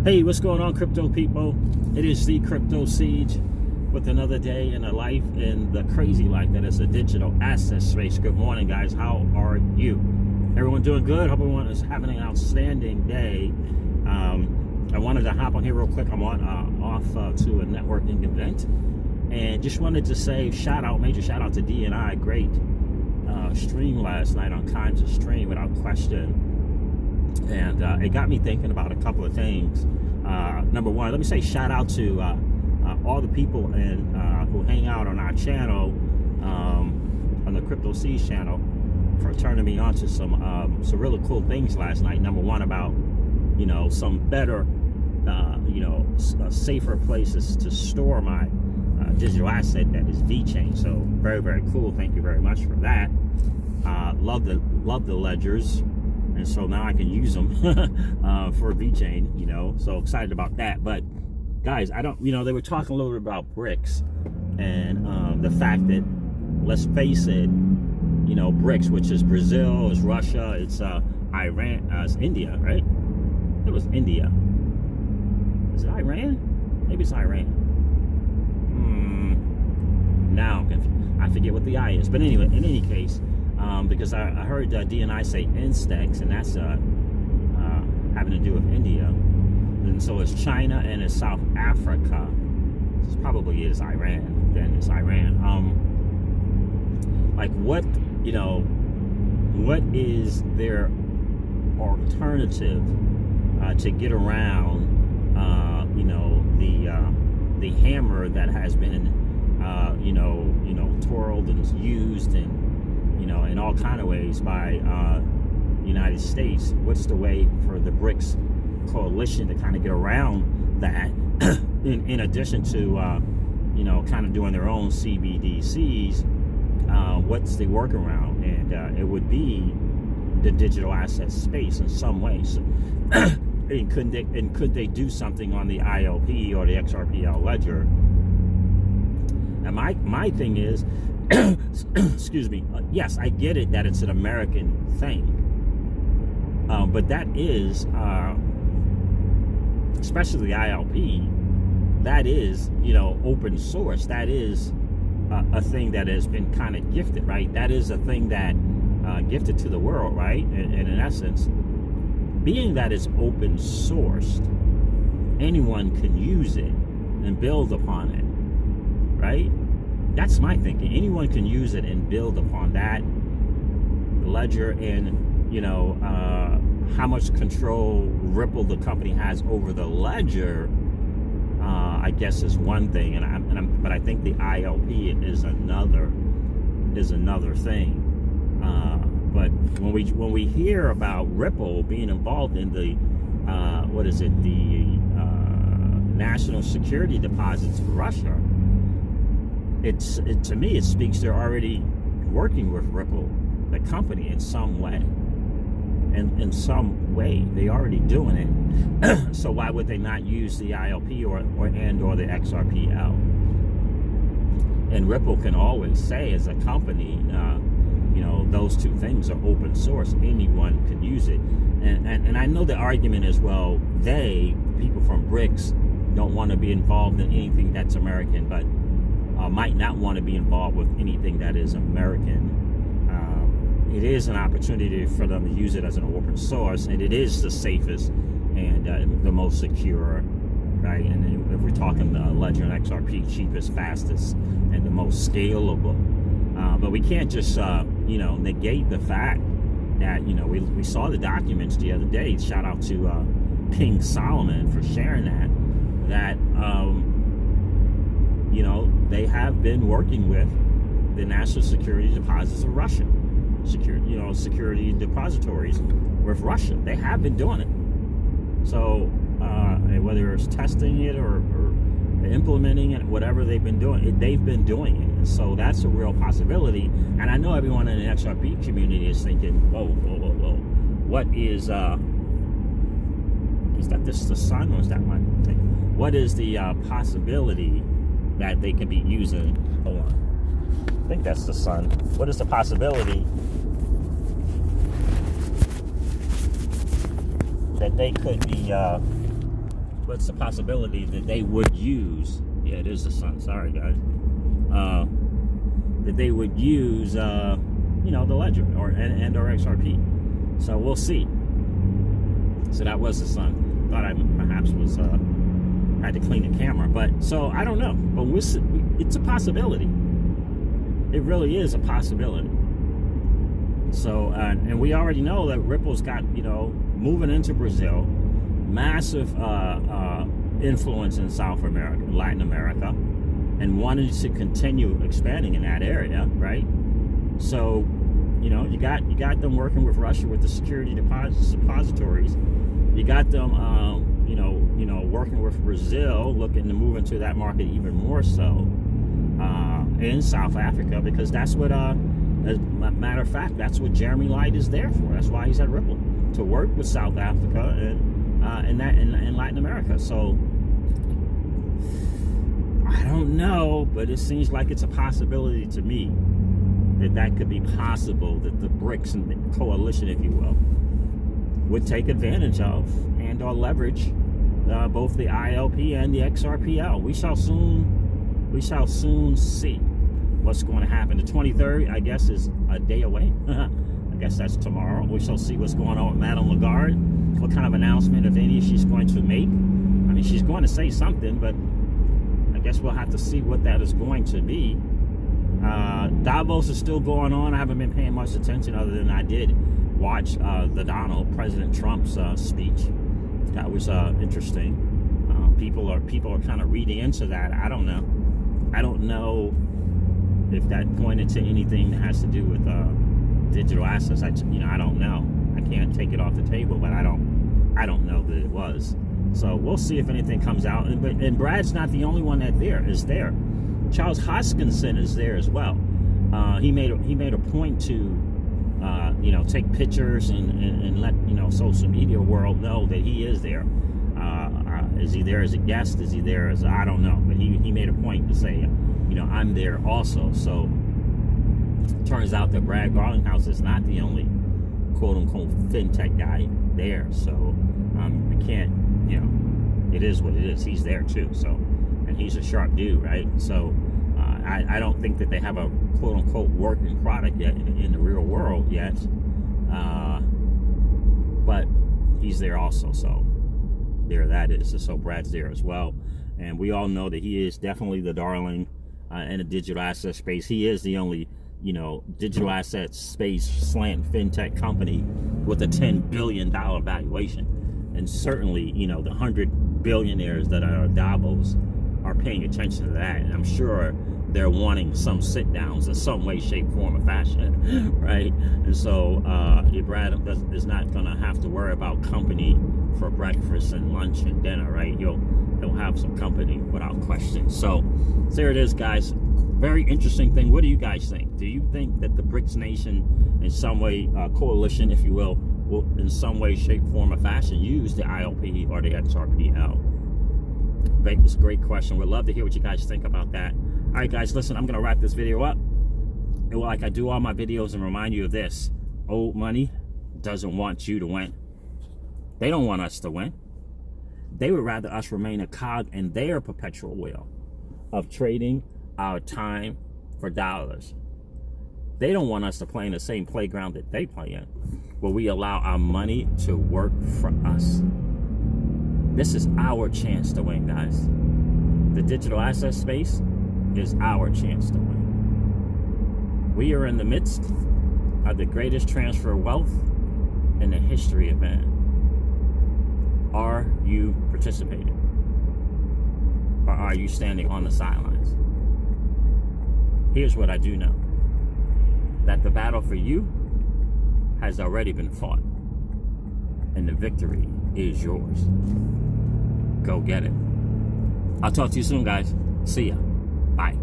Hey, what's going on, crypto people? It is the Crypto Siege with another day in a life, in the crazy life that is a digital asset space. Good morning, guys. How are you? Everyone doing good? Hope everyone is having an outstanding day. I wanted to hop on here real quick. I'm on off to a networking event, and just wanted to say major shout out to D&I. Great stream last night on Kinds of Stream, without question. And it got me thinking about a couple of things. Number one, let me say shout out to all the people who hang out on our channel, on the Crypto Siege channel, for turning me on to some really cool things last night. Number one, about some better, safer places to store my digital asset, that is VeChain. So very, very cool. Thank you very much for that. Love the ledgers. And so now I can use them for VeChain, so excited about that. But guys, they were talking a little bit about BRICS and the fact that, let's face it, BRICS, which is Brazil, is Russia, it's Iran, it's India, right? It was India. Is it Iran? Maybe it's Iran. Now I'm confused. I forget what the I is. But anyway, in any case, because I heard D&I say Instex, and that's having to do with India. And so it's China and it's South Africa. This probably is Iran. Then it's Iran. Like what is their alternative to get around, the hammer that has been, twirled and used and, in all kind of ways by United States? What's the way for the BRICS coalition to kind of get around that, in addition to, kind of doing their own CBDCs? What's the workaround? And it would be the digital asset space in some ways. And could they do something on the ILP or the XRPL ledger? And my thing is, excuse me, yes, I get it that it's an American thing, but that is, especially the ILP, that is, open source. That is a thing that has been kind of gifted, right? That is a thing that gifted to the world, right? And in essence, being that it's open sourced, anyone can use it and build upon it, right? That's my thinking. Anyone can use it and build upon that ledger. And how much control Ripple, the company, has over the ledger, I guess, is one thing. But I think the ILP is another thing. But when we hear about Ripple being involved in the national security deposits for Russia, to me it speaks they're already working with Ripple, the company, in some way. And in some way they already doing it. So why would they not use the ILP or the XRPL? And Ripple can always say, as a company, those two things are open source. Anyone can use it. And I know the argument is, well, people from BRICS don't want to be involved in anything that's American, but might not want to be involved with anything that is American. It is an opportunity for them to use it as an open source, and it is the safest and the most secure, right? And if we're talking Ledger and XRP, cheapest, fastest, and the most scalable. But we can't just, negate the fact that, we saw the documents the other day. Shout out to King Solomon for sharing that they have been working with the national security deposits of Russia, security depositories with Russia. They have been doing it. So whether it's testing it or implementing it, whatever they've been doing it, And so that's a real possibility. And I know everyone in the XRP community is thinking, whoa, what is that this the sun, or is that one thing? What is the possibility that they could be using? Hold on, I think that's the sun. What is the possibility that they could be what's the possibility that they would use? Yeah, it is the sun. Sorry, guys. That they would use, you know, the ledger or XRP. So we'll see. So that was the sun. Thought I perhaps was had to clean the camera, but so I don't know. But it's a possibility. It really is a possibility. So and we already know that Ripple's got, you know, moving into Brazil, massive influence in South America, Latin America, and wanted to continue expanding in that area, right? So, you know, you got them working with Russia with the security depositories. You got them, you know, working with Brazil, looking to move into that market even more so in South Africa, because that's what, as a matter of fact, that's what Jeremy Light is there for. That's why he's at Ripple, to work with South Africa and in Latin America. So I don't know, but it seems like it's a possibility to me that could be possible, that the BRICS and the coalition, if you will, would take advantage of and or leverage both the ILP and the XRPL. We shall soon see what's going to happen. The 23rd, I guess, is a day away. I guess that's tomorrow. We shall see what's going on with Madame Lagarde, what kind of announcement, if any, she's going to make. I mean, she's going to say something, but I guess we'll have to see what that is going to be. Davos is still going on. I haven't been paying much attention, other than I did watch President Trump's speech. That was interesting. People are kind of reading into that. I don't know if that pointed to anything that has to do with digital assets. I don't know. I can't take it off the table, but I don't know that it was. So we'll see if anything comes out. And Brad's not the only one that is there. Charles Hoskinson is there as well. He made a point to you know, take pictures and let, you know, social media world know that he is there. Is he there as a guest? Is he there as I don't know, but he made a point to say, you know, I'm there also. So turns out that Brad Garlinghouse is not the only quote unquote fintech guy there. So I can't, you know, it is what it is. He's there too. So, and he's a sharp dude, right? So I don't think that they have a quote unquote working product yet in the real world yet. But he's there also. So there that is. So Brad's there as well. And we all know that he is definitely the darling in the digital asset space. He is the only, you know, digital asset space slant fintech company with a $10 billion valuation. And certainly, you know, the 100 billionaires that are at Davos are paying attention to that. And I'm sure they're wanting some sit downs in some way, shape, form, or fashion, right? And so Brad is not going to have to worry about company for breakfast and lunch and dinner, right? He'll have some company without question. So there it is, guys. Very interesting thing. What do you guys think? Do you think that the BRICS nation, in some way, coalition, if you will in some way, shape, form, or fashion use the ILP or the XRPL? It's a great question. We'd love to hear what you guys think about that. All right, guys, listen, I'm going to wrap this video up. And like I do all my videos, and remind you of this. Old money doesn't want you to win. They don't want us to win. They would rather us remain a cog in their perpetual wheel of trading our time for dollars. They don't want us to play in the same playground that they play in, where we allow our money to work for us. This is our chance to win, guys. The digital asset space is our chance to win. We are in the midst of the greatest transfer of wealth in the history of man. Are you participating? Or are you standing on the sidelines? Here's what I do know. That the battle for you has already been fought. And the victory is yours. Go get it. I'll talk to you soon, guys. See ya. Bye.